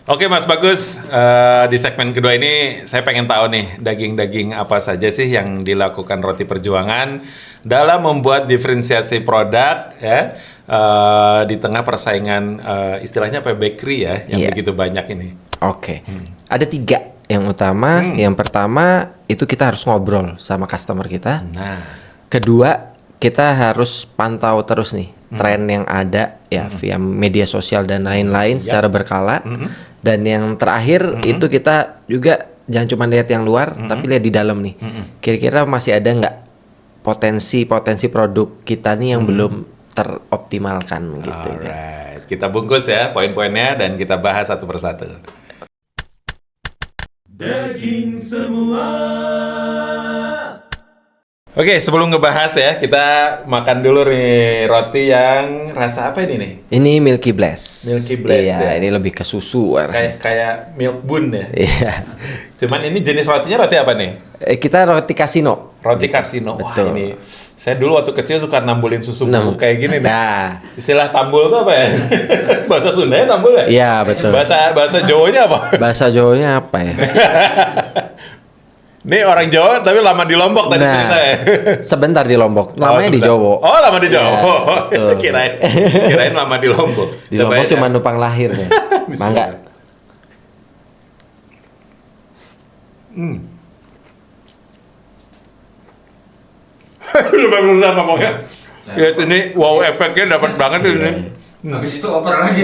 Oke Mas Bagus, di segmen kedua ini saya pengen tahu nih daging-daging apa saja sih yang dilakukan Roti Perjuangan dalam membuat diferensiasi produk ya di tengah persaingan istilahnya apa bakery ya yang begitu banyak ini. Oke. Ada 3 yang utama. Yang pertama itu kita harus ngobrol sama customer kita. Nah, Kedua, kita harus pantau terus nih tren yang ada ya via media sosial dan lain-lain secara berkala. Dan yang terakhir itu kita juga jangan cuma lihat yang luar, tapi lihat di dalam nih. Kira-kira masih ada nggak potensi produk kita nih yang belum teroptimalkan gitu ya. alright. Kita bungkus ya poin-poinnya dan kita bahas satu persatu. Daging semua. Oke, sebelum ngebahas ya, kita makan dulu nih roti yang rasa apa ini nih? Ini Milky Blast. Milky Blast iya, ya. ini lebih ke susu. Kayak milk bun ya. Iya. Cuman ini jenis rotinya roti apa nih? Kita roti casino. Roti casino. Wah, Betul. ini saya dulu waktu kecil suka nambulin susu bubuk kayak gini nih. Nah, Istilah tambul itu apa ya? Bahasa Sunda ya tambul ya? iya betul. Bahasa Jawanya apa? Bahasa Jawanya apa ya? Ini orang Jawa tapi lama di Lombok tadi cerita ya. Sebentar di Lombok. Namanya di sebentar. Jawa. Oh, lama di Jawa. Iya, betul. kirain lama di Lombok. Di Cobain Lombok ya. cuma numpang lahirnya. Mangga. Udah berusaha ngomongnya. Ya ini wow efeknya dapat banget ini. Habis itu oper lagi.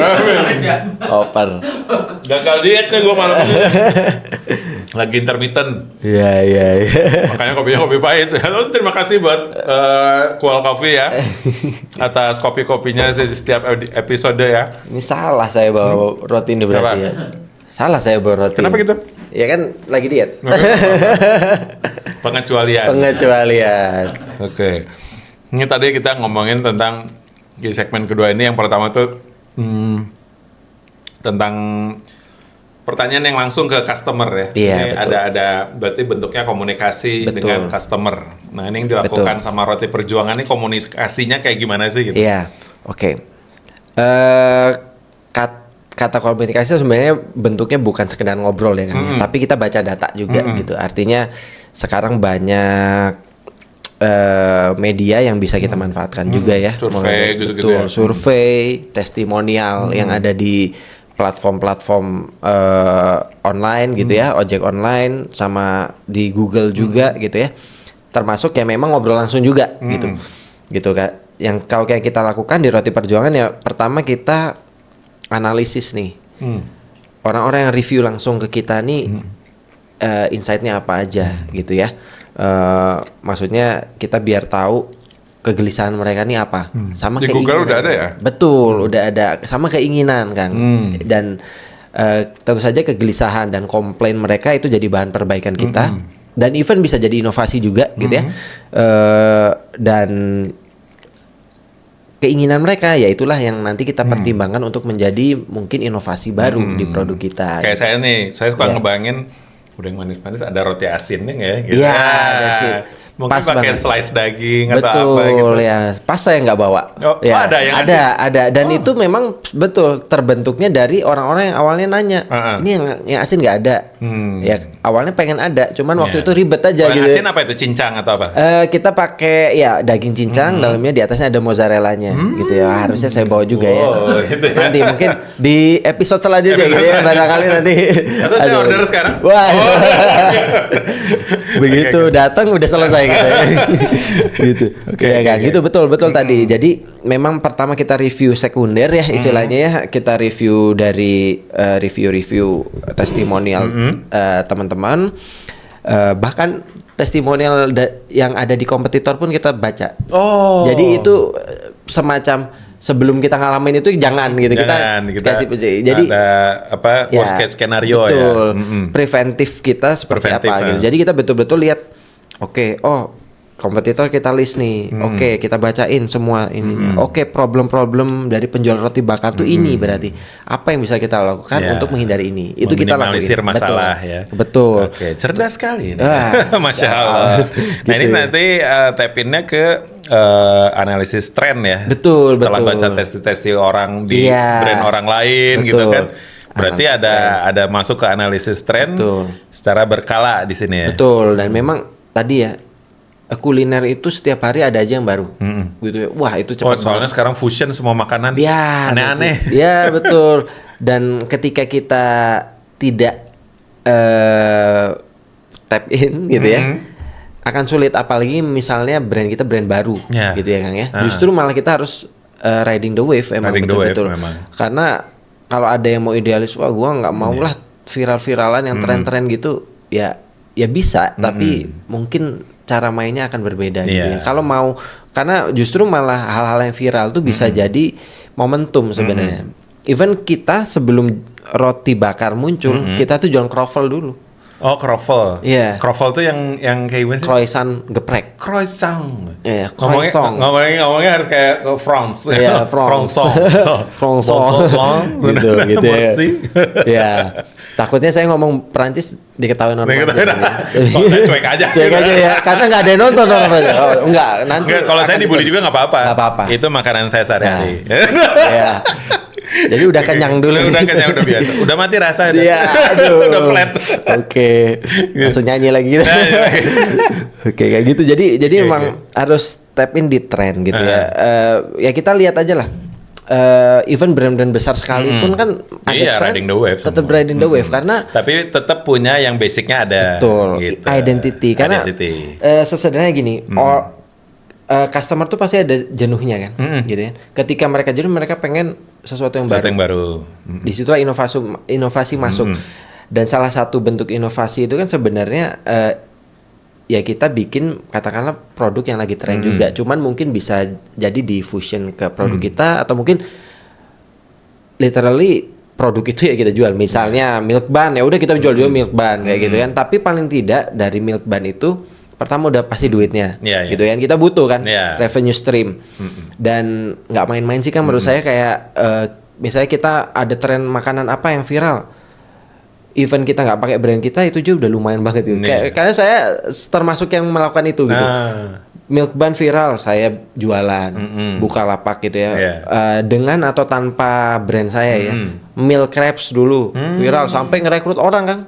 Oper. Gagal diet nih gue malam ini. Lagi intermittent. Iya. Makanya kopinya kopi pahit. Halo, terima kasih buat Kual Coffee ya. Atas kopi-kopinya di setiap episode ya. Ini salah saya bawa roti ini berarti Kenapa? ya. Salah saya bawa roti. Kenapa ini. gitu? Ya kan lagi diet. Pengecualian. Pengecualian. Oke. Ini tadi kita ngomongin tentang di segmen kedua ini yang pertama tuh tentang pertanyaan yang langsung ke customer ya. Iya, Ini betul. ada berarti bentuknya komunikasi Betul. dengan customer. Nah, ini yang dilakukan sama Roti Perjuangan ini komunikasinya kayak gimana sih gitu? Iya. Oke. Kata komunikasi sebenarnya bentuknya bukan sekedar ngobrol ya kan, ya, tapi kita baca data juga gitu. Artinya sekarang banyak media yang bisa kita manfaatkan juga ya. Survei gitu-gitu Betul, ya. survei, testimonial yang ada di platform-platform online gitu ya, ojek online sama di Google juga gitu ya. Termasuk yang memang ngobrol langsung juga gitu. Gitu kan. Yang kalau kayak kita lakukan di Roti Perjuangan ya pertama kita analisis nih. Orang-orang yang review langsung ke kita nih insight-nya apa aja gitu ya. Maksudnya kita biar tahu kegelisahan mereka nih apa. Sama Di keinginan. Google udah ada ya? Betul, udah ada. Sama keinginan kan. Dan tentu saja kegelisahan dan komplain mereka itu jadi bahan perbaikan kita. Dan even bisa jadi inovasi juga gitu ya. Dan keinginan mereka ya itulah yang nanti kita pertimbangkan untuk menjadi mungkin inovasi baru di produk kita. Kayak saya nih, saya suka Iya. ngebayangin udah yang manis-manis ada roti asinnya nggak ya? Gitu. Iya, that's it. Mungkin Pas pakai banget. slice daging Betul atau apa gitu. ya. Pas saya nggak bawa. Oh, Ya, ada yang ada. Dan itu memang betul terbentuknya dari orang-orang yang awalnya nanya, ini yang asin nggak ada. Ya awalnya pengen ada, cuman waktu Iya. itu ribet aja Kalau yang gitu. asin apa itu? Cincang atau apa? Kita pakai ya daging cincang, dalamnya di atasnya ada mozzarellanya gitu ya. Harusnya saya bawa juga ya. Oh, gitu ya. Nanti mungkin di episode selanjutnya gitu ya. Barangkali nanti. Atau saya order sekarang? Wah. Oh. Begitu Oke. datang udah selesai gitu ya. Gitu. Oke, Ya kan, oke. gitu betul tadi. Jadi memang pertama kita review sekunder ya istilahnya ya. Kita review dari review testimonial teman-teman. Bahkan testimonial yang ada di kompetitor pun kita baca. Oh. Jadi itu semacam sebelum kita ngalamin itu jangan gitu. Jangan, kita kasih jadi ada apa worst case skenario ya. betul. Preventif kita seperti Preventif, apa gitu. Jadi kita betul-betul lihat oke, kompetitor kita list nih. Oke, kita bacain semua ininya. Oke, problem-problem dari penjual roti bakar tuh ini berarti. Apa yang bisa kita lakukan Ya. untuk menghindari ini? Itu kita lakukan. Meminimalisir masalah ya. Betul. Oke, cerdas sekali. Ah, Masya Allah. Nah ini Gitu ya. nanti tap-innya ke analisis tren ya. Betul, Setelah betul. baca testi-testi orang di Iya. brand orang lain Betul. gitu kan. Berarti Analisis ada masuk ke analisis tren Betul. secara berkala di sini ya. Betul, dan memang tadi ya kuliner itu setiap hari ada aja yang baru. Gitu ya. Wah, itu Oh, cepat soalnya sekarang fusion semua makanan Ya, aneh-aneh. Ya, betul. Dan ketika kita tidak tap in gitu ya, akan sulit apalagi misalnya brand kita brand baru Ya. gitu ya Kang ya. Justru malah kita harus riding the wave emang Riding the wave betul-betul. memang. Karena kalau ada yang mau idealis, wah gua nggak mau lah viral-viralan yang tren-tren gitu, ya bisa, tapi mungkin cara mainnya akan berbeda gitu Iya. ya. Kalau mau, karena justru malah hal-hal yang viral tuh bisa jadi momentum sebenarnya. Even kita sebelum roti bakar muncul, kita tuh jualan croffle dulu. Oh, croffle. Iya. Croffle tuh yang kayak gimana sih? Croissant geprek. Croissant. Iya, Ngomongnya, croissant. ngomongnya harus kayak France. Iya, France. Croissant. gitu gitu ya. Merci. Ya. Takutnya saya ngomong Perancis diketahui orang Perancis. Kalau saya cuek aja. Cuek aja ya, karena nggak ada yang nonton orang Perancis. Oh, enggak, nanti. Enggak, kalau saya akan dibully ikut. juga nggak apa-apa. Nggak apa-apa. Itu makanan saya sehari-hari. Iya. Jadi udah kenyang dulu. Udah kenyang, udah biasa. Udah mati rasa. Iya, aduh. Udah flat. Oke. Langsung nyanyi lagi gitu. Oke, kayak gitu. Jadi emang harus tap in di tren gitu ya. Ya kita lihat aja lah. Even brand-brand besar sekalipun kan ada Iya, tren, riding the wave tetap semua. riding the wave karena Tapi tetap punya yang basicnya ada. betul Gitu. identity karena Identity. sesederhana gini, customer tuh pasti ada jenuhnya kan, gitu ya. Ketika mereka jenuh, mereka pengen sesuatu yang Sesuatu baru. yang baru. Disitulah inovasi masuk. Dan salah satu bentuk inovasi itu kan sebenarnya ya kita bikin katakanlah produk yang lagi tren juga. Cuman mungkin bisa jadi di fusion ke produk kita atau mungkin literally produk itu ya kita jual. Misalnya milk bun, ya udah kita jual juga milk bun kayak gitu kan. Tapi paling tidak dari milk bun itu pertama udah pasti duitnya, Iya, iya. gitu kan. Kita butuh kan Iya. revenue stream. Dan nggak main-main sih kan menurut saya kayak misalnya kita ada tren makanan apa yang viral, event kita nggak pakai brand kita itu juga udah lumayan banget gitu. Iya. Karena saya termasuk yang melakukan itu gitu. Milk bun viral, saya jualan, buka lapak gitu ya. Iya. Dengan atau tanpa brand saya ya. Milk crepes dulu viral sampai ngerekrut orang kan.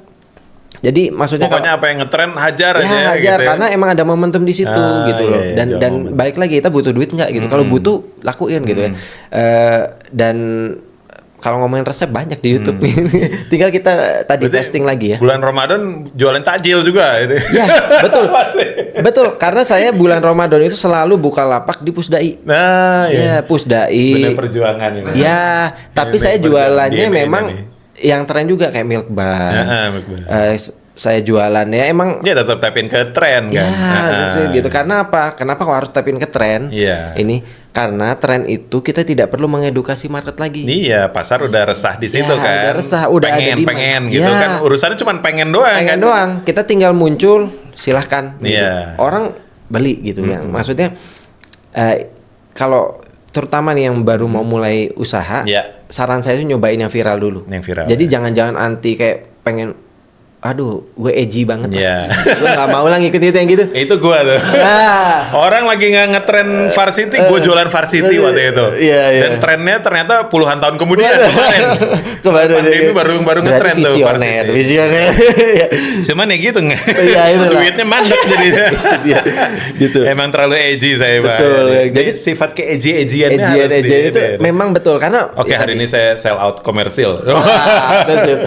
Jadi maksudnya Pokoknya apa yang ngetren hajar ya, aja hajar, gitu ya. karena emang ada momentum di situ gitu loh. iya, Dan jual dan momentum. balik lagi kita butuh duit nggak gitu. Kalau butuh lakuin gitu ya. Dan kalau ngomongin resep banyak di YouTube. Tinggal kita tadi Berarti testing lagi ya. Bulan Ramadan jualan takjil juga ini. Ya, betul. Betul, karena saya bulan Ramadan itu selalu buka lapak di Pusdai. Nah, Ya, ya. Pusdai. Bener perjuangan ini. Ya, tapi Ini saya jualannya perjuangan memang ini. yang tren juga kayak milk bun. Milk bun. Saya jualan ya emang Ya tetap tapin ke tren kan. ya, gitu. Karena apa? Kenapa kok harus tapin ke tren? Iya. Ini karena tren itu kita tidak perlu mengedukasi market lagi. Iya, pasar udah resah di situ Ya, kan. udah resah, udah ada pengen, demand. pengen gitu Ya. kan. Urusannya cuma pengen doang Pengen kan. doang. Kita tinggal muncul, silahkan. Gitu. Iya. Orang beli gitu ya. Maksudnya kalau terutama nih yang baru mau mulai usaha, Iya. saran saya itu nyobain yang viral dulu. Yang viral, Jadi ya. jangan-jangan anti kayak pengen, aduh, gue edgy banget. Iya. Gue nggak mau lah ngikut itu yang gitu. Itu gua tuh. Nah, Orang lagi nggak ngetren varsity, gue jualan varsity waktu itu. Iya, iya. Dan trennya ternyata puluhan tahun kemudian kemarin. Kemarin Pandemi baru Berarti ngetren tuh visioner, varsity. visioner. Cuman ya gitu nggak. Iya, itulah. Duitnya mandek jadinya. Iya, gitu. Emang terlalu edgy saya Pak. Betul. Jadi sifat ke edgy-edgyannya harus Edgy itu di- memang betul karena Oke, hari ini saya sell out komersil. that's it.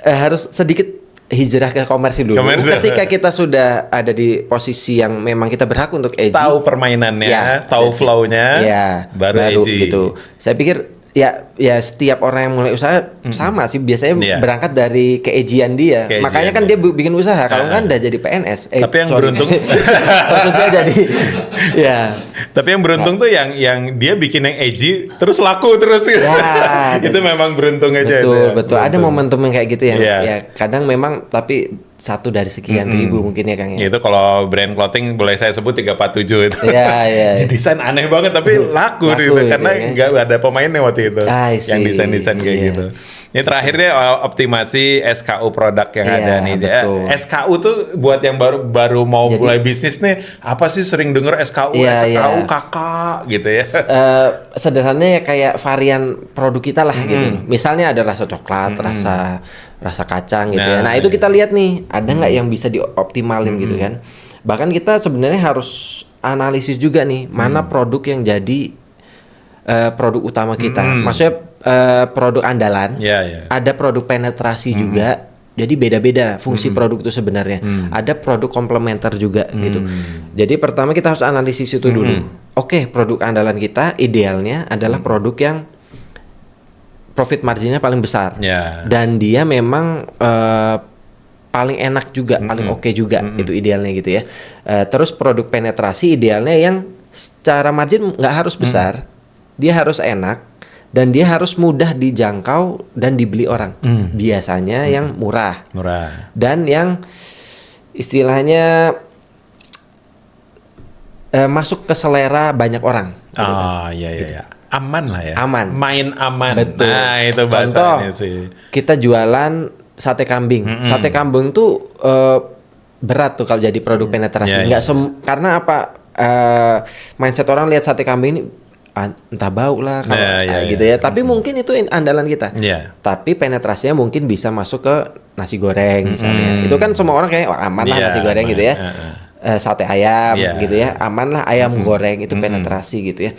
Harus sedikit hijrah ke komersil dulu. Komersil. Ketika kita sudah ada di posisi yang memang kita berhak untuk edgy, Tahu permainannya, Ya, tahu that's it. flow-nya, ya, baru edgy. gitu. Saya pikir ya setiap orang yang mulai usaha sama sih biasanya Iya. berangkat dari keejian dia. Keejian Makanya kan dia. dia bikin usaha. Kalau kan udah jadi PNS. Tapi yang sorry. beruntung maksudnya jadi ya. Tapi yang beruntung tuh yang dia bikin yang edgy terus laku terus gitu. Ya, Itu memang beruntung aja. itu Betul, ya. betul. Ada Beruntung. momentum yang kayak gitu yang Iya. ya kadang memang tapi satu dari sekian ribu mungkin ya Kang ya. Itu kalau brand clothing boleh saya sebut 347 itu. Iya, iya. Desain aneh banget tapi laku Laku gitu gitu karena ya. nggak ada pemainnya waktu itu I yang see. desain-desain kayak Iya. gitu. Ini terakhir deh optimasi SKU produk yang Iya, ada nih. betul. SKU tuh buat yang baru mau Jadi- mulai bisnis nih, apa sih sering denger SKU, Iya, SKU iya. kakak gitu ya. Sederhananya ya kayak varian produk kita lah gitu. Misalnya ada rasa coklat, rasa kacang gitu ya. Nah, Nah itu iya. kita lihat nih, ada nggak yang bisa dioptimalin gitu kan? Bahkan kita sebenarnya harus analisis juga nih, mana produk yang jadi produk utama kita. Maksudnya produk andalan. Iya, iya. Ada produk penetrasi juga. Jadi beda-beda fungsi produk itu sebenarnya. Ada produk komplementer juga gitu. Jadi pertama kita harus analisis itu dulu. Oke, produk andalan kita idealnya adalah produk yang profit marginnya paling besar. Ya. Dan dia memang paling enak juga, paling oke juga itu idealnya gitu ya. Terus produk penetrasi idealnya yang secara margin nggak harus besar, dia harus enak dan dia harus mudah dijangkau dan dibeli orang. Biasanya yang murah Murah. dan yang istilahnya masuk ke selera banyak orang. Oh iya iya. Iya. Aman lah ya. Aman. Main aman. Betul. Nah itu Contoh, bahasanya sih. kita jualan sate kambing. Sate kambing tuh berat tuh kalau jadi produk penetrasi. Iya, Nggak karena apa? Mindset orang lihat sate kambing ini entah bau lah kalau gitu ya. Tapi mungkin itu andalan kita. Iya. Tapi penetrasinya mungkin bisa masuk ke nasi goreng misalnya. Itu kan semua orang kayak wah, aman lah Iya, nasi goreng aman. gitu ya. Sate ayam Iya. gitu ya. Aman lah ayam goreng itu penetrasi gitu ya.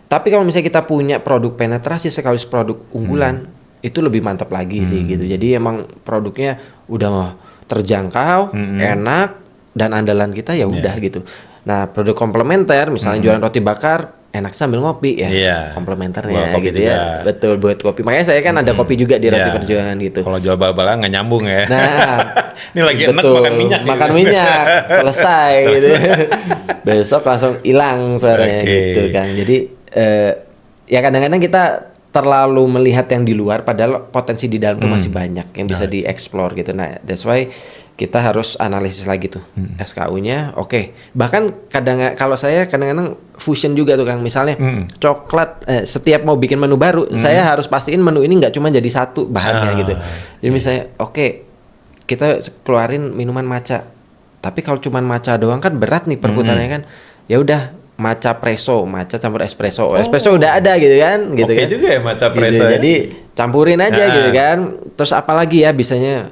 Tapi kalau misalnya kita punya produk penetrasi sekaligus produk unggulan, itu lebih mantap lagi sih gitu. Jadi emang produknya udah terjangkau, enak dan andalan kita ya udah gitu. Nah, produk komplementer misalnya jualan roti bakar, enak sambil ngopi ya. Iya. Komplementernya Buat kopi gitu juga. ya. Betul buat kopi. Makanya saya kan ada kopi juga di Roti Iya. Perjuangan gitu. Kalau jual bal-balan nggak nyambung ya. Nah, Ini lagi enak betul. makan minyak. gitu. Makan minyak, selesai gitu. Besok langsung hilang suaranya Oke. gitu kan. Jadi ya kadang-kadang kita terlalu melihat yang di luar padahal potensi di dalam tuh masih banyak yang bisa dieksplor gitu. Nah, that's why kita harus analisis lagi tuh SKU-nya. Oke. Bahkan kalau saya kadang-kadang fusion juga tuh Kang. Misalnya coklat setiap mau bikin menu baru, saya harus pastiin menu ini nggak cuma jadi satu bahannya gitu. Jadi misalnya oke, kita keluarin minuman matcha. Tapi kalau cuma matcha doang kan berat nih perputarannya kan. Ya udah matcha presso, matcha campur espresso. Espresso udah ada gitu kan, gitu Oke kan. juga ya matcha Gitu, presso ya. jadi campurin aja Nah. gitu kan. Terus apalagi ya bisanya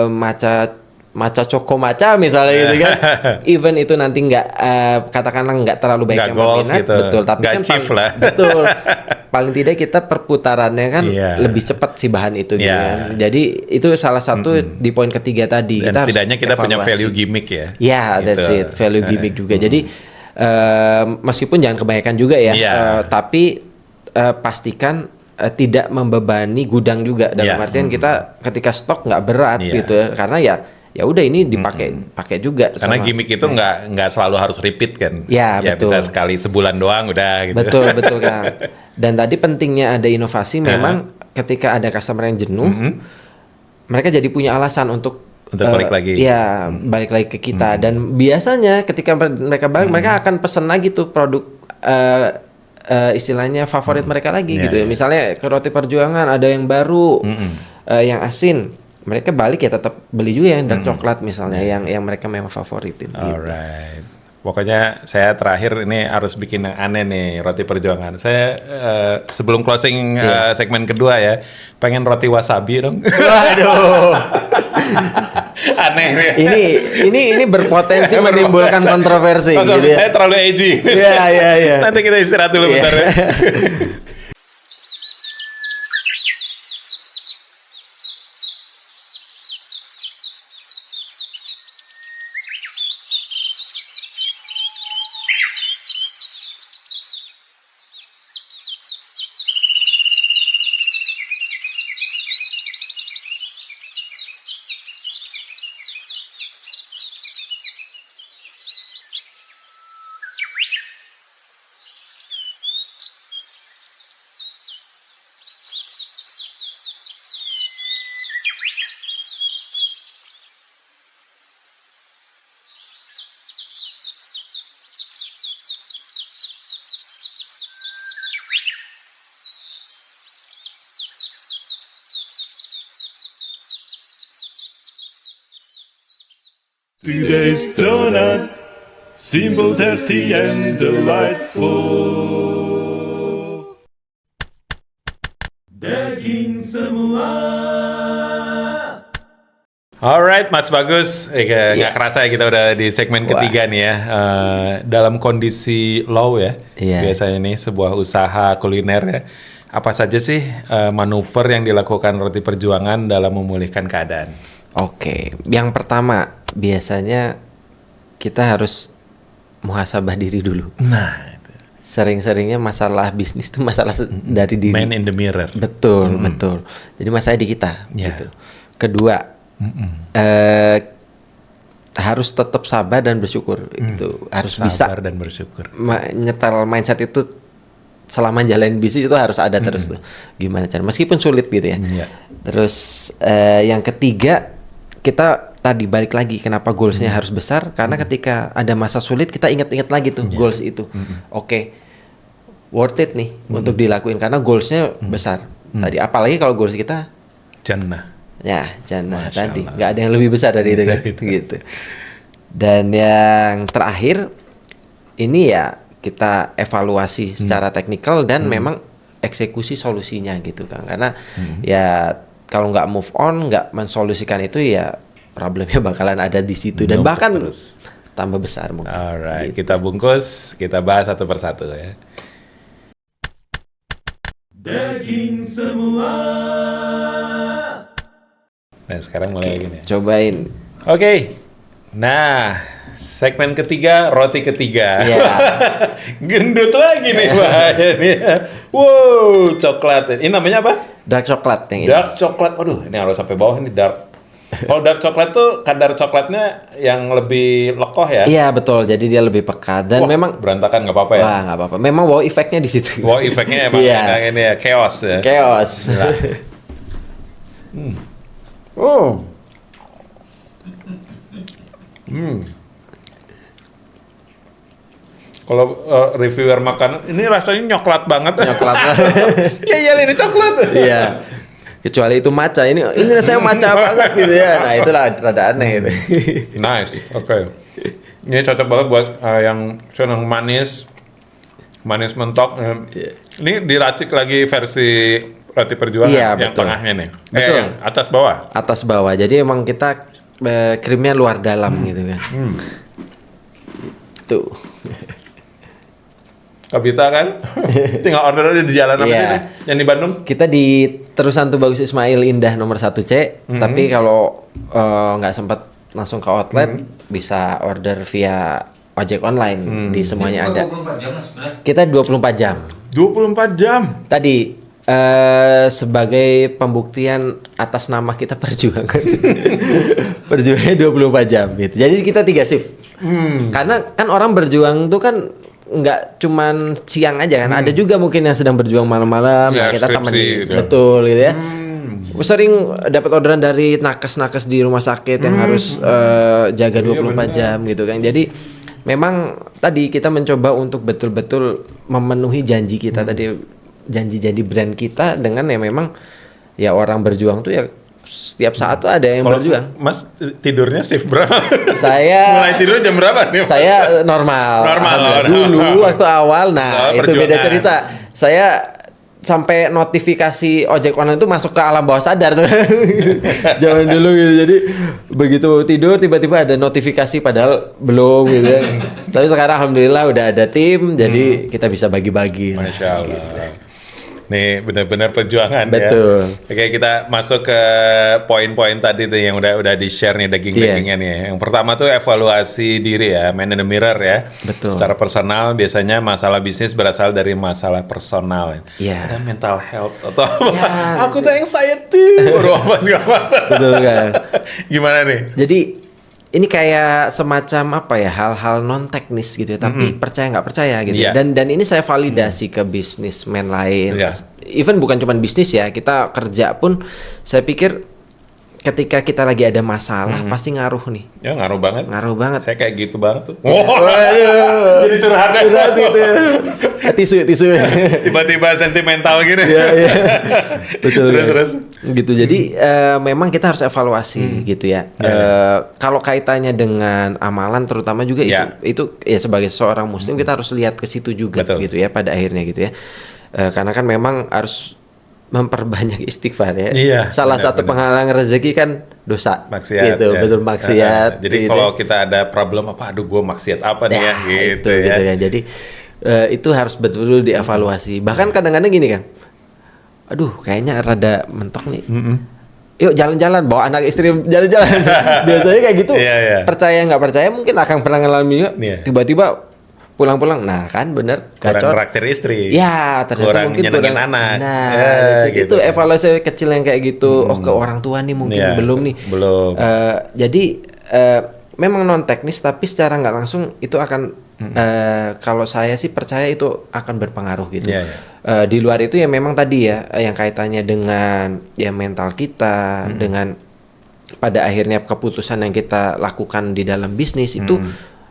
matcha choco matcha misalnya gitu kan. Even itu nanti nggak katakanlah nggak terlalu baik Nggak yang goals berminat, gitu. betul. Tapi Nggak kan chief lah. betul. Paling tidak kita perputarannya kan Iya. lebih cepat si bahan itu gitu Iya. kan. Jadi itu salah satu di poin ketiga tadi. Dan Kita harus setidaknya kita punya evaluasi. value gimmick ya. Ya, that's Gitu. it. Value gimmick juga. Jadi meskipun jangan kebanyakan juga ya, Iya. tapi pastikan tidak membebani gudang juga. Dalam Iya. artian kita ketika stok nggak berat Iya. gitu ya. Karena ya udah ini pakai juga. Karena sama- gimmick itu nggak selalu harus repeat kan. Ya, betul. Bisa sekali sebulan doang udah gitu. Betul betul Kang. Dan tadi pentingnya ada inovasi memang ketika ada customer yang jenuh, mereka jadi punya alasan untuk Balik lagi. Ya, balik lagi ke kita. Dan biasanya ketika mereka balik, mereka akan pesan lagi tuh produk istilahnya favorit mereka lagi Iya, gitu ya. iya. Misalnya ke Roti Perjuangan ada yang baru, yang asin. Mereka balik ya tetap beli juga yang dark coklat misalnya, yang mereka memang favoritin. Gitu. Alright. Pokoknya saya terakhir ini harus bikin yang aneh nih Roti Perjuangan. Saya sebelum closing segmen kedua ya, pengen roti wasabi dong. Waduh, Aneh nih. ini berpotensi menimbulkan kontroversi. Oh, Gitu ya. saya terlalu edgy. Iya. Nanti kita istirahat dulu bentar ya. Today's donut, simple, tasty, and delightful. Daging semua. Alright, Mas Bagus. Nggak kerasa ya kita udah di segmen ketiga nih ya. Dalam kondisi low ya, biasanya nih sebuah usaha kuliner ya. Apa saja sih manuver yang dilakukan Roti Perjuangan dalam memulihkan keadaan? Oke, yang pertama biasanya kita harus muhasabah diri dulu. Nah, itu. Sering-seringnya masalah bisnis itu masalah dari diri. Man in the mirror. Betul, betul. Jadi masalah di kita. Ya. Gitu. Kedua, harus tetap sabar dan bersyukur. Itu harus Sabar bisa dan bersyukur. nyetel mindset itu selama jalanin bisnis itu harus ada terus tuh. Gimana cara? Meskipun sulit gitu ya. Iya. Terus yang ketiga, kita tadi balik lagi kenapa goalsnya harus besar, karena ketika ada masa sulit kita ingat-ingat lagi tuh goals itu. Oke, worth it nih untuk dilakuin karena goalsnya besar. Tadi apalagi kalau goals kita Jannah. ya jannah Masya tadi Allah. nggak ada yang lebih besar dari itu kan. Gitu. Dan yang terakhir ini ya kita evaluasi secara teknikal dan memang eksekusi solusinya gitu kan, karena ya kalau nggak move on, nggak mensolusikan itu ya problemnya bakalan ada di situ dan Numpuk bahkan terus. tambah besar mungkin. Alright, kita bungkus, kita bahas satu persatu ya. Daging semua. Nah, sekarang mulai lagi nih. Cobain. Oke. Nah, segmen ketiga, roti ketiga. Iya. Gendut lagi nih bahaya nih. Wow, coklat. Ini namanya apa? Dark coklat yang ini. Dark coklat. Aduh, ini harus sampai bawah ini dark. Kalau dark coklat tuh kadar coklatnya yang lebih lekoh ya? Iya betul, jadi dia lebih pekat dan Wah, memang berantakan nggak apa-apa ya? wah nggak apa-apa. Memang wow efeknya di situ. Wow, efeknya emang Iya. yang ini ya, chaos ya. Chaos. Oh. Kalau reviewer makanan, ini rasanya nyoklat banget. Coklat. Iya, ini coklat. Iya. Kecuali itu matcha, ini rasanya matcha banget gitu ya. Nah, itulah rada aneh gitu. Nice, oke. Ini cocok banget buat yang senang manis mentok. Ini diracik lagi versi Roti Perjuangan Iya, yang betul. tengahnya nih. Betul. Yang atas bawah. Atas bawah. Jadi emang kita krimnya luar dalam gitu kan. Tuh. Kabita kan? Tinggal order aja di jalan apa Iya. sih nih? Yang di Bandung? Kita di Terusan Tubagus Ismail Indah nomor 1C. Tapi kalau nggak sempat langsung ke outlet, bisa order via ojek online. Di semuanya ada. 24 jam mas sebenarnya. Kita 24 jam. 24 jam. Tadi sebagai pembuktian atas nama kita perjuangan. Perjuangannya 24 jam gitu. Jadi kita 3 shift. Karena kan orang berjuang tuh kan nggak cuman siang aja kan, ada juga mungkin yang sedang berjuang malam-malam, Ya, nah kita skripsi temenin, gitu. betul gitu ya. Sering dapat orderan dari nakes-nakes di rumah sakit yang harus jaga 24 jam gitu kan. Jadi memang tadi kita mencoba untuk betul-betul memenuhi janji kita tadi, janji-janji brand kita dengan ya memang ya orang berjuang tuh ya setiap saat tuh ada yang Kalau berjuang. Mas tidurnya shift berapa? Saya Mulai tidur jam berapa nih? saya normal. Normal, Alhamdulillah. oh, Dulu normal. waktu awal, nah Oh, itu beda perjuangan. cerita. Saya sampai notifikasi ojek online itu masuk ke alam bawah sadar tuh. Zaman dulu gitu. Jadi begitu tidur tiba-tiba ada notifikasi padahal belum gitu. Tapi sekarang alhamdulillah udah ada tim, jadi kita bisa bagi-bagi. Masya Allah. Nih benar-benar perjuangan Betul. ya. Oke, kita masuk ke poin-poin tadi tuh yang udah di-share nih daging-dagingnya nih. Yang pertama tuh evaluasi diri ya, man in the mirror ya. Betul. Secara personal biasanya masalah bisnis berasal dari masalah personal. Iya. Ada mental health atau apa? Ya. Aku tuh anxiety, baru apa segala macam. Betul kan? Gimana nih? Jadi ini kayak semacam apa ya, hal-hal non teknis gitu ya, tapi percaya nggak percaya gitu. Iya. Dan ini saya validasi ke bisnismen lain. Iya. Even bukan cuma bisnis ya, kita kerja pun saya pikir ketika kita lagi ada masalah pasti ngaruh nih. Ya ngaruh banget. Ngaruh banget. Saya kayak gitu banget tuh. Waduh. Jadi curhat ya. Curhat gitu. Tisu. Tiba-tiba sentimental gitu. Iya. Betul. Terus. Gitu. Jadi memang kita harus evaluasi gitu ya. Kalau kaitannya dengan amalan terutama juga itu ya sebagai seorang muslim kita harus lihat ke situ juga. Betul. Gitu ya pada akhirnya gitu ya. Karena kan memang harus memperbanyak istighfar ya. Iya, Salah satu penghalang rezeki kan dosa. Maksiat. Gitu, ya. betul maksiat. Jadi gitu. kalau kita ada problem apa, aduh gue maksiat apa nih ya, gitu ya. Gitu ya. Jadi itu harus betul-betul dievaluasi. Bahkan kadang-kadang gini kan, aduh kayaknya rada mentok nih. Yuk jalan-jalan, bawa anak istri jalan-jalan. Biasanya kayak gitu. Iya. Percaya nggak percaya mungkin akan pernah ngalamin juga. Iya. Tiba-tiba pulang-pulang, nah kan bener Kurang gacor. traktir istri. Ya ternyata Kurang mungkin nyenengin anak. Nah, Ya, itu gitu. evaluasi kecil yang kayak gitu. Oh ke orang tua nih mungkin Iya, belum nih. belum. Jadi memang non teknis tapi secara nggak langsung itu akan kalau saya sih percaya itu akan berpengaruh gitu. Iya. Di luar itu ya memang tadi ya yang kaitannya dengan ya mental kita, dengan pada akhirnya keputusan yang kita lakukan di dalam bisnis itu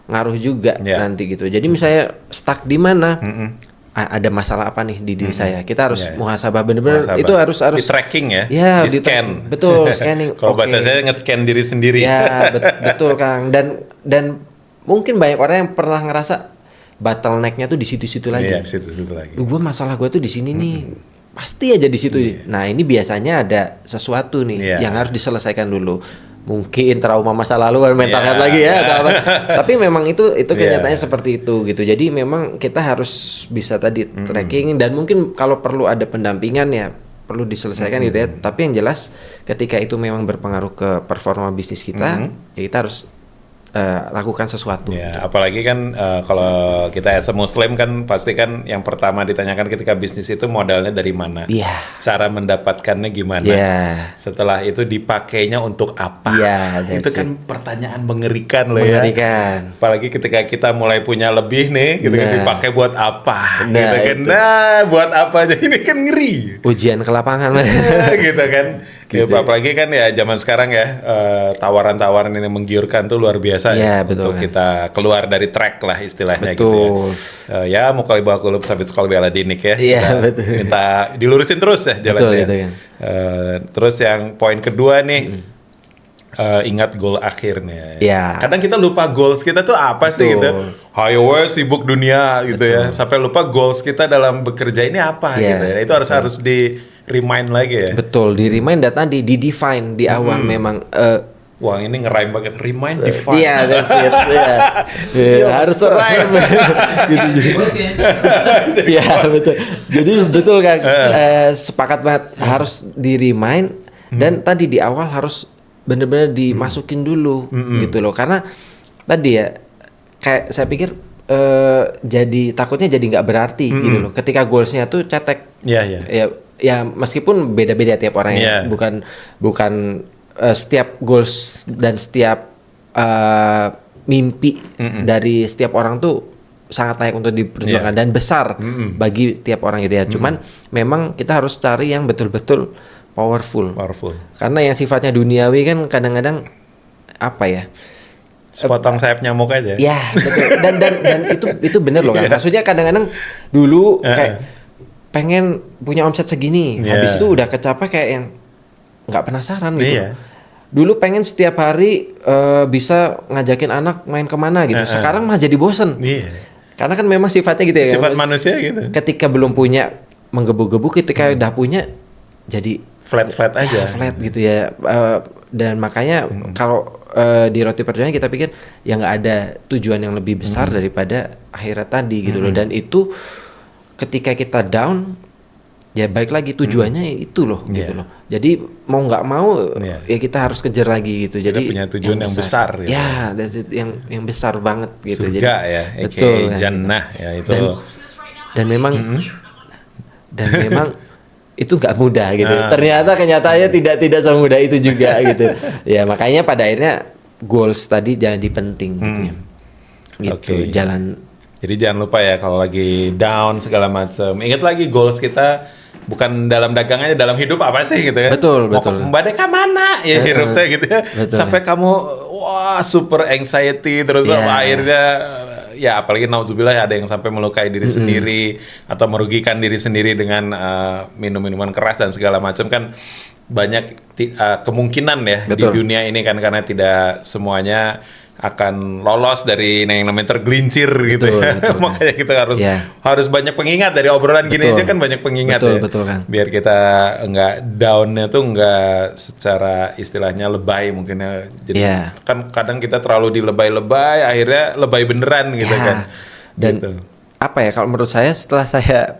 ngaruh juga Yeah. nanti gitu. Jadi misalnya stuck di mana, ada masalah apa nih di diri saya, kita harus muhasabah bener-bener. Muhasabah. Itu harus di tracking ya, ya di scan. tracking. Betul, scanning. Kalau Oke. bahasa saya nge-scan diri sendiri. Ya betul Kang. Dan mungkin banyak orang yang pernah ngerasa bottleneck-nya tuh di situ-situ lagi. Iya, situ-situ lagi. Gue masalah gue tuh di sini nih. Pasti aja di situ. Nah, ini biasanya ada sesuatu nih Iya. yang harus diselesaikan dulu. Mungkin trauma masa lalu baru mental health Iya. lagi ya atau apa. Tapi memang itu Iya. kenyataannya seperti itu gitu. Jadi memang kita harus bisa tadi tracking dan mungkin kalau perlu ada pendampingan ya perlu diselesaikan gitu ya. Tapi yang jelas ketika itu memang berpengaruh ke performa bisnis kita, ya kita harus lakukan sesuatu. Ya, apalagi kan kalau kita as a Muslim kan pasti kan yang pertama ditanyakan ketika bisnis itu modalnya dari mana, Iya. cara mendapatkannya gimana, Iya. setelah itu dipakainya untuk apa, Iya, that's itu kan pertanyaan mengerikan loh ya. Mengerikan. Apalagi ketika kita mulai punya lebih nih, gitu kan Nah. dipakai buat apa, Nah, gitu kan, itu. buat apa aja ini kan ngeri. Ujian ke lapangan. Gitu kan. Ya, apalagi kan ya zaman sekarang ya tawaran-tawaran ini menggiurkan tuh luar biasa Iya, ya betul, untuk kan. kita keluar dari track lah istilahnya Betul. gitu ya. Ya mau kali bawa kulub sabit sekolah bela dinik ya. Iya, Kita betul. Minta dilurusin terus ya jalannya. Betul, itu kan. Terus yang poin kedua nih ingat goal akhirnya. Iya. Kadang kita lupa goals kita tuh apa sih Betul. gitu. Hayo we, sibuk dunia gitu ya. Sampai lupa goals kita dalam bekerja ini apa Iya, gitu ya. Itu harus di remind lagi ya. Betul, di remind dan tadi di define di awal memang Wah ini nge-rhyme banget, remind, define. iya that's it. Iya. Harus rhyme. gitu jadi. Bos kayaknya. Iya betul. Jadi betul kan sepakat banget harus di remind dan tadi di awal harus benar-benar dimasukin dulu gitu loh karena tadi ya kayak saya pikir jadi takutnya jadi nggak berarti gitu loh ketika goalsnya tuh cetek. Iya. Ya meskipun beda-beda tiap orang ya, Iya. bukan setiap goals dan setiap mimpi dari setiap orang tuh sangat layak untuk diperjuangkan dan besar bagi tiap orang gitu ya. Cuman memang kita harus cari yang betul-betul powerful. Karena yang sifatnya duniawi kan kadang-kadang apa ya? Sepotong sayap nyamuk aja. Ya betul dan itu bener loh kan. Maksudnya kadang-kadang dulu kayak pengen punya omset segini, habis itu udah kecapai kayak yang nggak penasaran gitu. Dulu pengen setiap hari bisa ngajakin anak main kemana gitu. Sekarang mah jadi bosen. Karena kan memang sifatnya gitu ya. Sifat manusia gitu. Ketika belum punya menggebu-gebu, ketika udah punya jadi flat aja. Ya, flat gitu ya. Dan makanya kalau di roti perjuangan kita pikir ya nggak ada tujuan yang lebih besar daripada akhirat tadi gitu loh. Dan itu ketika kita down ya balik lagi tujuannya itu loh gitu loh. Jadi mau nggak mau ya kita harus kejar lagi gitu. Kita Jadi punya tujuan yang besar gitu. Ya, that's it, yang besar banget gitu. Surga jadi, ya, betul kan. jannah ya itu. Dan memang itu nggak mudah gitu. Ternyata kenyataannya tidak semudah itu juga gitu. Ya makanya pada akhirnya goals tadi jadi penting gitu ya. Gitu jalan. Jadi jangan lupa ya kalau lagi down segala macam. Ingat lagi goals kita bukan dalam dagangannya, dalam hidup apa sih gitu ya. Betul. Mbak Deka mana ya hirupnya gitu ya. Betul. Sampai kamu wah super anxiety terus akhirnya ya apalagi nauzubillah ada yang sampai melukai diri sendiri atau merugikan diri sendiri dengan minum-minuman keras dan segala macam kan banyak kemungkinan ya di dunia ini kan karena tidak semuanya akan lolos dari yang namanya tergelincir gitu ya. Makanya kita harus banyak pengingat dari obrolan gini aja kan banyak pengingat betul, Kang. Biar kita nggak down-nya tuh nggak secara istilahnya lebay mungkin ya. Jadi kan kadang kita terlalu dilebay-lebay akhirnya lebay beneran gitu kan. Dan gitu. apa ya kalau menurut saya setelah saya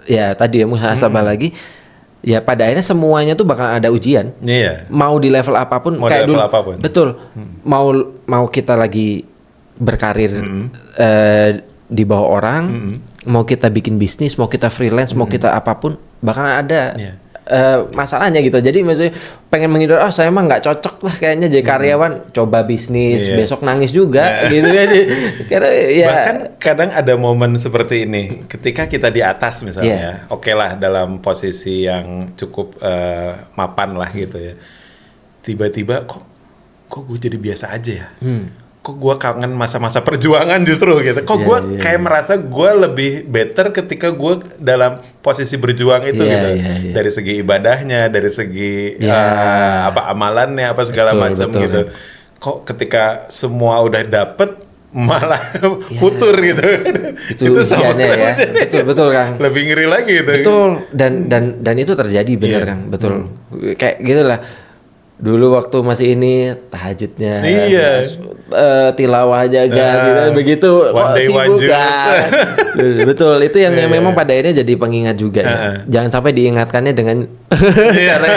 ya tadi ya muhasabah lagi ya pada akhirnya semuanya tuh bakal ada ujian. Iya. Mau di level apapun Mau kayak di level dulu. apapun. Betul. Mau kita lagi berkarir di bawah orang, mau kita bikin bisnis, mau kita freelance, mau kita apapun bakal ada masalahnya gitu. Jadi maksudnya pengen menghindar saya emang nggak cocok lah kayaknya jadi karyawan, coba bisnis, besok nangis juga gitu kan. Karena ya bahkan kadang ada momen seperti ini ketika kita di atas misalnya, oke lah dalam posisi yang cukup mapan lah gitu ya. Tiba-tiba kok gue jadi biasa aja ya. Kok gue kangen masa-masa perjuangan justru gitu. Kok gue kayak merasa gue lebih better ketika gue dalam posisi berjuang itu gitu. Dari segi ibadahnya, dari segi amalannya, apa segala macam gitu. Kok ketika semua udah dapet malah futur gitu. Itu sama ya. Betul Kang. Lebih ngeri lagi gitu. Betul dan itu terjadi benar Kang. Betul. Kayak gitulah. Dulu waktu masih ini tahajudnya, tilawah jaga, begitu one day, one sibuk kan. Betul, itu yang memang pada akhirnya jadi pengingat juga ya. Jangan sampai diingatkannya dengan karena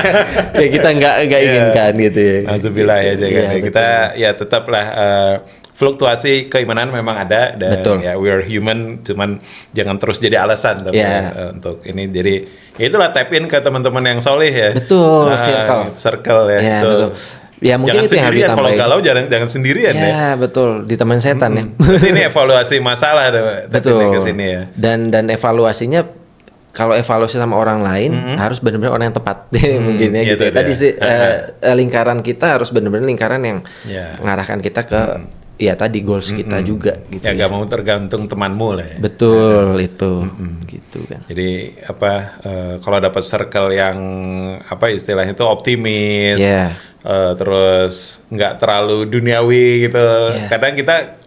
ya kita nggak inginkan gitu ya. Alhamdulillah ya jaga. Kita ya tetaplah fluktuasi keimanan memang ada dan ya we are human, cuman jangan terus jadi alasan tapi untuk ini jadi ya itulah tap in ke teman-teman yang soleh ya. Betul, circle ya. Ya, betul. Ya mungkin jangan itu yang harus sendirian, kalau ditambahin. galau jangan sendirian ya. Ya betul, ditemen setan ya. Ini evaluasi masalah betul. Ke sini ya. Dan evaluasinya kalau evaluasi sama orang lain harus benar-benar orang yang tepat mungkin ya gitu. Tadi sih lingkaran kita harus benar-benar lingkaran yang mengarahkan kita ke ya tadi goals kita juga gitu. Ya gak mau tergantung temanmu lah ya. Betul itu gitu kan. Jadi kalau dapat circle yang istilahnya itu optimis, terus nggak terlalu duniawi gitu. Kadang kita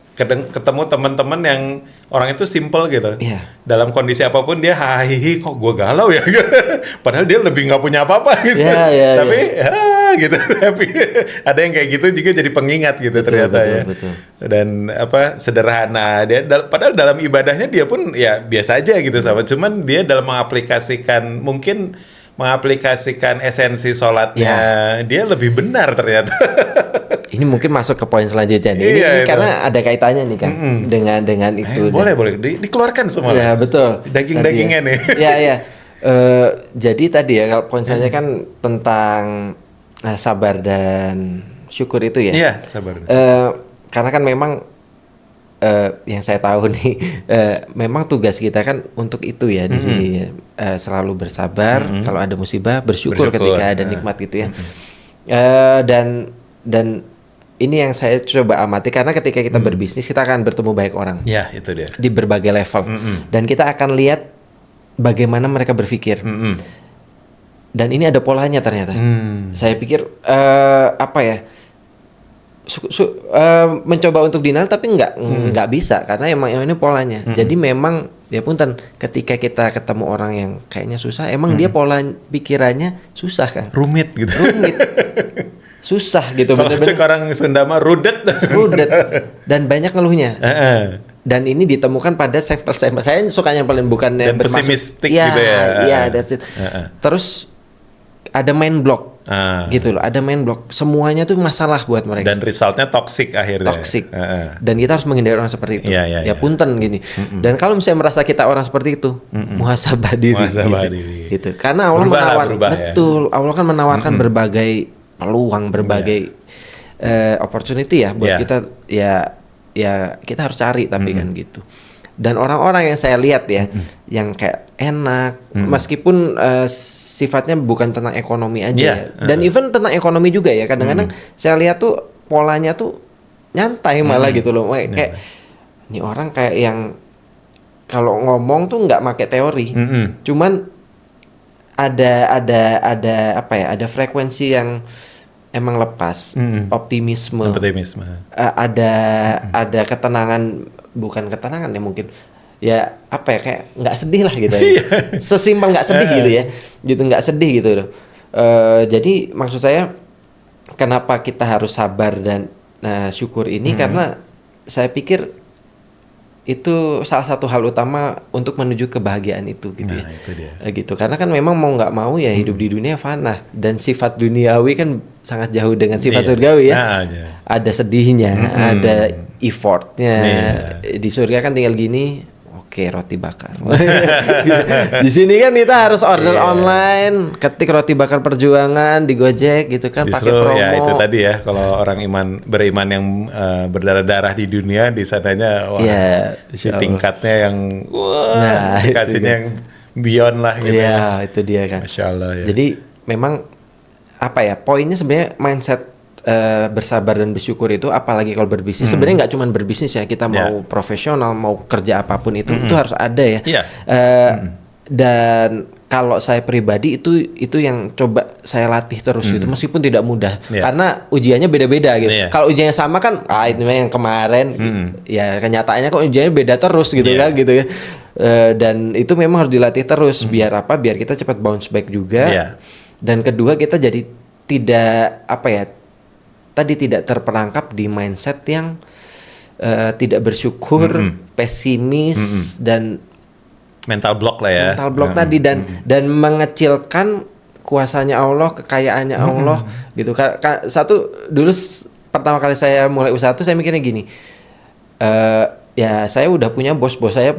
ketemu teman-teman yang orang itu simple gitu. Dalam kondisi apapun dia hahihi kok gue galau ya. Padahal dia lebih nggak punya apa-apa gitu. Tapi gitu. Tapi ada yang kayak gitu juga jadi pengingat gitu ternyata betul. Dan sederhana dia padahal dalam ibadahnya dia pun ya biasa aja gitu sama. Cuman dia dalam mengaplikasikan esensi sholatnya dia lebih benar ternyata. Ini mungkin masuk ke poin selanjutnya nih. Ini karena ada kaitannya nih Kang dengan itu. Boleh dikeluarkan semua. Ya betul. Daging-dagingnya nih. Ya. Jadi tadi ya kalau poin saya kan tentang sabar dan syukur itu ya. Iya sabar. Karena kan memang yang saya tahu nih, memang tugas kita kan untuk itu ya di sini ya. Selalu bersabar kalau ada musibah, bersyukur ketika ada nikmat gitu ya. Dan ini yang saya coba amati karena ketika kita berbisnis kita akan bertemu banyak orang. Ya itu dia. Di berbagai level dan kita akan lihat bagaimana mereka berpikir. Dan ini ada polanya ternyata. Saya pikir mencoba untuk denial tapi nggak bisa karena emang ini polanya. Jadi memang ya punten ketika kita ketemu orang yang kayaknya susah, emang dia pola pikirannya susah kan? Rumit gitu. Susah gitu. Kalau cek orang Sunda mah rudet. Dan banyak ngeluhnya. Dan ini ditemukan pada sampel-sampel. Saya suka nyempelin bukannya dan pesimistik gitu ya. Iya, that's it. Terus ada main block. Gitu loh, ada main block. Semuanya tuh masalah buat mereka. Dan resultnya toxic akhirnya. Toxic. Dan kita harus menghindari orang seperti itu. Ya punten gini. Dan kalau misalnya merasa kita orang seperti itu, muhasabah diri. Gitu. Karena Allah Allah kan menawarkan berbagai peluang, berbagai opportunity ya buat kita ya kita harus cari tapi kan gitu. Dan orang-orang yang saya lihat ya, yang kayak enak, meskipun sifatnya bukan tentang ekonomi aja Iya, ya. Dan even tentang ekonomi juga ya. Kadang-kadang saya lihat tuh polanya tuh nyantai malah gitu loh. Kayak ini orang kayak yang kalau ngomong tuh nggak pakai teori, cuman ada apa ya? Ada frekuensi yang emang lepas, optimisme. Ada ketenangan, bukan ketenangan ya mungkin. Ya apa ya, kayak nggak sedih lah gitu ya. Sesimpel nggak sedih gitu ya. Gitu nggak sedih gitu loh. Jadi maksud saya kenapa kita harus sabar dan syukur ini karena saya pikir itu salah satu hal utama untuk menuju kebahagiaan itu gitu ya. Itu dia. Gitu. Karena kan memang mau nggak mau ya hidup di dunia fana dan sifat duniawi kan sangat jauh dengan sifat surgawi ya. Ada sedihnya, ada effortnya. Di surga kan tinggal gini, oke, roti bakar. Di sini kan kita harus order online, ketik roti bakar perjuangan di Gojek gitu kan, pakai promo. Ya itu tadi ya, kalau orang beriman yang berdarah-darah di dunia, di sananya wah, tingkatnya yang wah, kasihnya yang beyond lah gitu. Iya, itu dia kan. Masya Allah ya. Jadi memang apa ya, poinnya sebenarnya mindset bersabar dan bersyukur itu, apalagi kalau berbisnis. Sebenarnya nggak cuma berbisnis ya, kita mau profesional, mau kerja apapun itu harus ada ya. Dan kalau saya pribadi itu yang coba saya latih terus gitu, meskipun tidak mudah karena ujiannya beda-beda gitu. Kalau ujiannya sama kan, ini yang kemarin, ya kenyataannya kok ujiannya beda terus gitu kan gitu ya. Dan itu memang harus dilatih terus biar apa? Biar kita cepat bounce back juga. Dan kedua, kita jadi tidak apa ya? Tadi tidak terperangkap di mindset yang tidak bersyukur, pesimis dan mental block lah ya. Mental block tadi dan mengecilkan kuasanya Allah, kekayaannya Allah gitu. Dulu pertama kali saya mulai usaha tuh saya mikirnya gini. Ya saya udah punya bos saya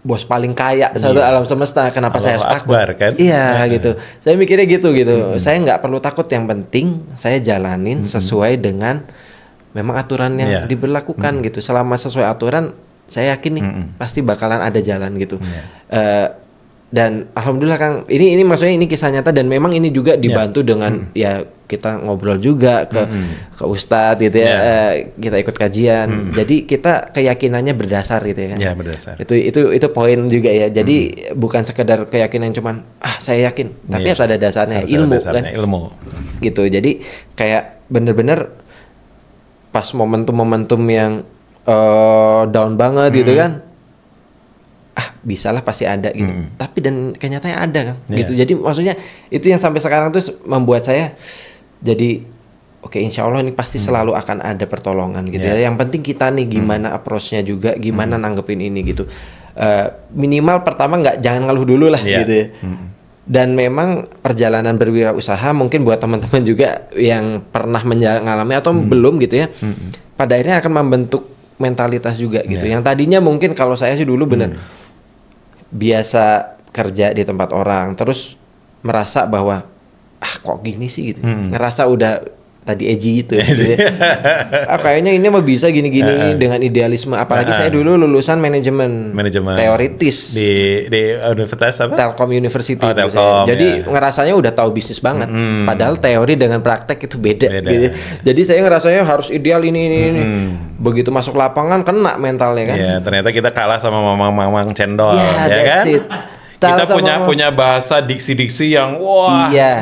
bos paling kaya satu alam semesta, kenapa saya harus takut? Kan? Iya gitu. Saya mikirnya gitu. Saya nggak perlu takut, yang penting saya jalanin sesuai dengan memang aturan yang diberlakukan gitu. Selama sesuai aturan, saya yakin nih pasti bakalan ada jalan gitu. Dan alhamdulillah Kang, ini maksudnya ini kisah nyata dan memang ini juga dibantu dengan ya kita ngobrol juga ke ustadz gitu ya, kita ikut kajian. Jadi kita keyakinannya berdasar gitu ya kan. Ya, berdasar. Itu poin juga ya. Jadi bukan sekedar keyakinan cuman saya yakin, tapi harus ada dasarnya, ilmu kan. Ilmu. Gitu. Jadi kayak bener-bener pas momentum-momentum yang down banget gitu kan. Bisalah pasti ada gitu. Tapi dan kenyataannya ada kan gitu. Jadi maksudnya itu yang sampai sekarang tuh membuat saya jadi oke, insya Allah ini pasti selalu akan ada pertolongan gitu ya. Yang penting kita nih gimana approach-nya juga, gimana nanggepin ini gitu. Minimal pertama jangan ngeluh dulu lah gitu ya. Dan memang perjalanan berwirausaha mungkin buat teman-teman juga yang pernah mengalami atau belum gitu ya. Pada akhirnya akan membentuk mentalitas juga gitu. Yang tadinya mungkin kalau saya sih dulu bener biasa kerja di tempat orang, terus merasa bahwa kok gini sih gitu, ngerasa udah tadi edgy gitu, gitu ya. Kayaknya ini mah bisa gini-gini dengan idealisme, apalagi saya dulu lulusan manajemen teoritis di universitas apa? Telkom University. Telkom, jadi ngerasanya udah tahu bisnis banget, padahal teori dengan praktek itu beda. Gitu. Jadi saya ngerasanya harus ideal ini. Begitu masuk lapangan kena mentalnya kan. Iya, ternyata kita kalah sama mamang cendol, ya kan? Kita punya bahasa diksi-diksi yang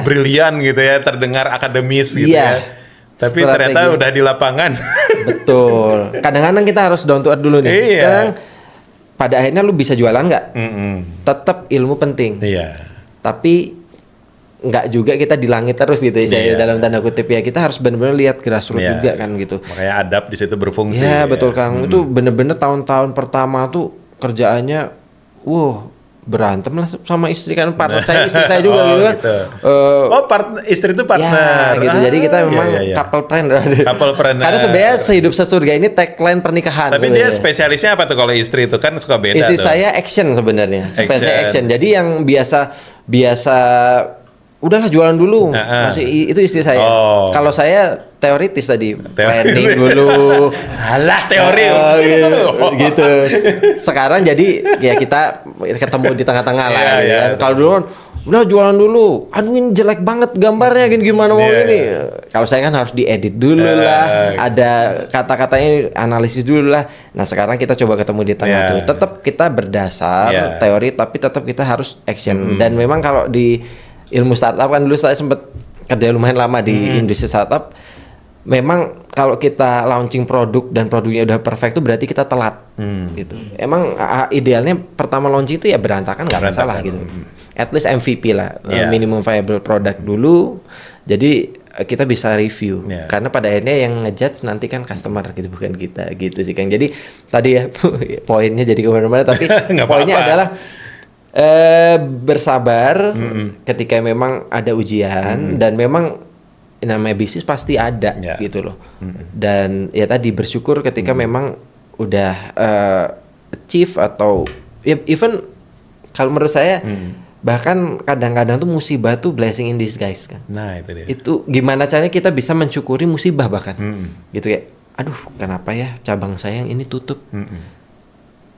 brilian gitu ya, terdengar akademis gitu ya. Tapi ternyata udah di lapangan. Betul. Kadang-kadang kita harus down to earth dulu nih. Pada akhirnya lu bisa jualan nggak? Tetap ilmu penting. Tapi nggak juga kita di langit terus gitu ya, saya dalam tanda kutip ya. Kita harus benar-benar lihat grassroots juga kan gitu. Makanya adab di situ berfungsi. Ya betul Kang. Itu benar-benar tahun-tahun pertama tuh kerjaannya, berantem lah sama istri kan, partner saya, istri saya juga gitu kan. Istri itu partner. Ya, gitu. Jadi kita memang couple friend. Karena sebenarnya sehidup sesurga ini tagline pernikahan. Tapi dia spesialisnya apa tuh kalau istri itu kan suka beda. Istri saya action sebenarnya, spesial action. Jadi yang biasa udahlah jualan dulu. Masih itu istri saya. Kalau saya teoritis tadi, planning dulu. Alah teori. Gitu. Sekarang jadi ya kita ketemu di tengah-tengah lah. Iya, gitu iya, kan. Kalau dulu kan, udah jualan dulu. Aduh ini jelek banget gambarnya gimana mau ini. Kalau saya kan harus diedit dulu lah. Ada kata-katanya analisis dulu lah. Nah sekarang kita coba ketemu di tengah tuh. Tetap kita berdasar teori tapi tetap kita harus action. Dan memang kalau di ilmu startup kan dulu saya sempat kerja lumayan lama di industri startup. Memang kalau kita launching produk dan produknya udah perfect tuh berarti kita telat gitu. Emang idealnya pertama launching itu ya berantakan nggak masalah gitu. At least MVP lah, minimum viable product dulu. Jadi kita bisa review. Karena pada akhirnya yang ngejudge nanti kan customer gitu bukan kita gitu sih Kang. Jadi tadi ya poinnya jadi kemana-mana tapi poinnya adalah bersabar ketika memang ada ujian dan memang namanya bisnis pasti ada gitu loh. Dan ya tadi bersyukur ketika memang udah achieve atau even kalau menurut saya bahkan kadang-kadang tuh musibah tuh blessing in disguise kan. Nah itu dia. Itu gimana caranya kita bisa mensyukuri musibah bahkan gitu ya. Aduh kenapa ya cabang saya yang ini tutup.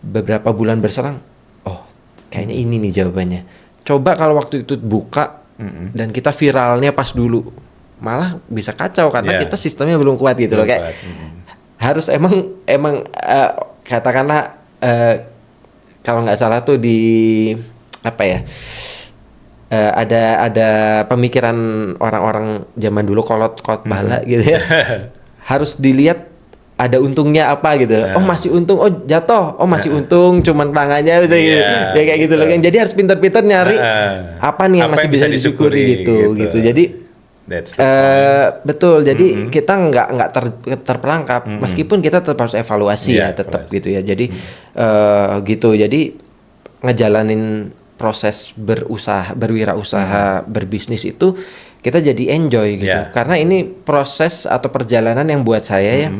Beberapa bulan berselang, oh kayaknya ini nih jawabannya. Coba kalau waktu itu buka dan kita viralnya pas dulu, malah bisa kacau karena kita sistemnya belum kuat gitu loh kayak harus emang katakanlah kalau nggak salah tuh di apa ya ada pemikiran orang-orang zaman dulu kolot bala gitu ya harus dilihat ada untungnya apa gitu. Oh masih untung, oh jatuh, oh masih untung, cuman tangannya gitu, ya kayak gitu loh kan. Jadi harus pintar-pintar nyari apa nih yang masih bisa disyukuri gitu. Jadi betul. Jadi kita nggak terperangkap, meskipun kita tetap harus evaluasi tetap gitu ya. Jadi gitu. Jadi ngejalanin proses berwirausaha, berbisnis itu kita jadi enjoy gitu. Karena ini proses atau perjalanan yang buat saya ya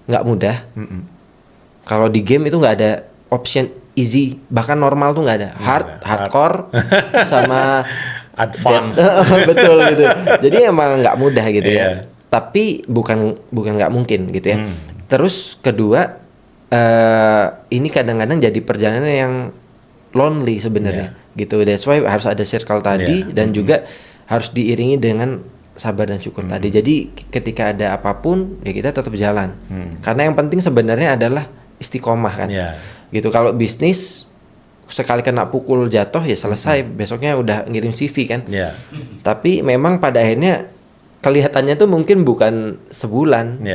nggak mudah. Kalau di game itu nggak ada option easy, bahkan normal tuh nggak ada. Hardcore sama advance. Betul gitu. Jadi emang nggak mudah gitu ya. Tapi bukan nggak mungkin gitu ya. Terus kedua ini kadang-kadang jadi perjalanan yang lonely sebenarnya gitu. That's why harus ada circle tadi dan juga harus diiringi dengan sabar dan syukur tadi. Jadi ketika ada apapun ya kita tetap jalan. Karena yang penting sebenarnya adalah istiqomah kan. Gitu. Kalau bisnis sekali kena pukul jatuh ya selesai, besoknya udah ngirim CV kan. Tapi memang pada akhirnya kelihatannya tuh mungkin bukan sebulan,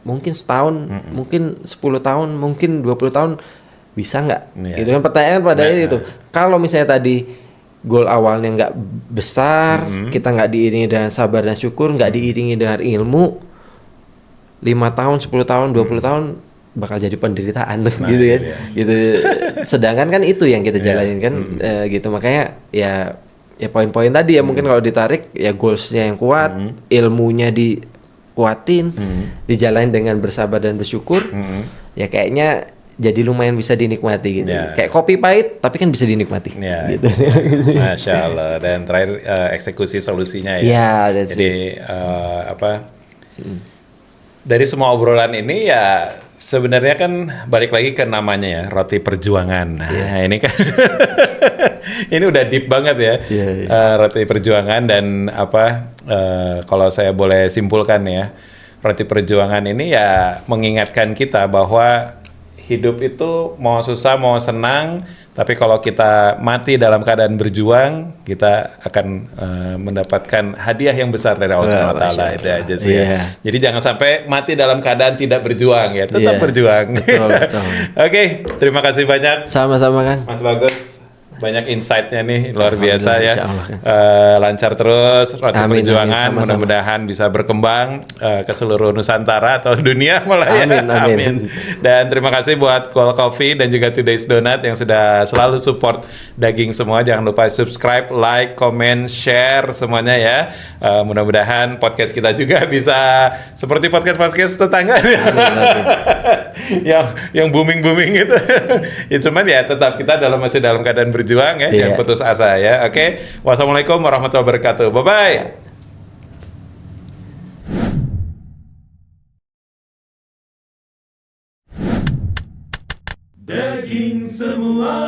mungkin setahun, mungkin 10 tahun, mungkin 20 tahun bisa nggak? Gitu kan pertanyaan pada akhirnya itu. Kalau misalnya tadi goal awalnya nggak besar, kita nggak diiringi dengan sabar dan syukur, nggak diiringi dengan ilmu, 5 tahun, 10 tahun, 20 tahun bakal jadi penderitaan tuh gitu kan. Gitu. Sedangkan kan itu yang kita jalanin kan gitu. Makanya ya poin-poin tadi ya mungkin kalau ditarik ya goalsnya yang kuat, ilmunya dikuatin, dijalanin dengan bersabar dan bersyukur. Ya kayaknya jadi lumayan bisa dinikmati gitu. Kayak kopi pahit tapi kan bisa dinikmati. Gitu. Masya Allah. Dan terakhir eksekusi solusinya ya. Jadi dari semua obrolan ini ya sebenarnya kan balik lagi ke namanya ya, roti perjuangan. Nah ini kan ini udah deep banget ya, roti perjuangan. Dan kalau saya boleh simpulkan ya, roti perjuangan ini ya mengingatkan kita bahwa hidup itu mau susah mau senang, tapi kalau kita mati dalam keadaan berjuang, kita akan mendapatkan hadiah yang besar dari Allah SWT. Itu aja sih ya. Jadi jangan sampai mati dalam keadaan tidak berjuang ya, tetap berjuang. Betul. Oke, terima kasih banyak. Sama-sama Kang. Mas Bagus. Banyak insight-nya nih, luar biasa ya. Lancar terus roti perjuangan, mudah-mudahan bisa berkembang ke seluruh Nusantara atau dunia malah ya. Amin. Dan terima kasih buat Cool Coffee dan juga Today's Donut yang sudah selalu support daging semua. Jangan lupa subscribe, like, comment, share semuanya ya. Mudah-mudahan podcast kita juga bisa seperti podcast tetangga yang booming itu. Ya cuman ya tetap kita masih dalam keadaan berjuang berjuang ya, jangan Iya. putus asa ya. Oke, wassalamualaikum warahmatullahi wabarakatuh. Bye bye. Daging semua.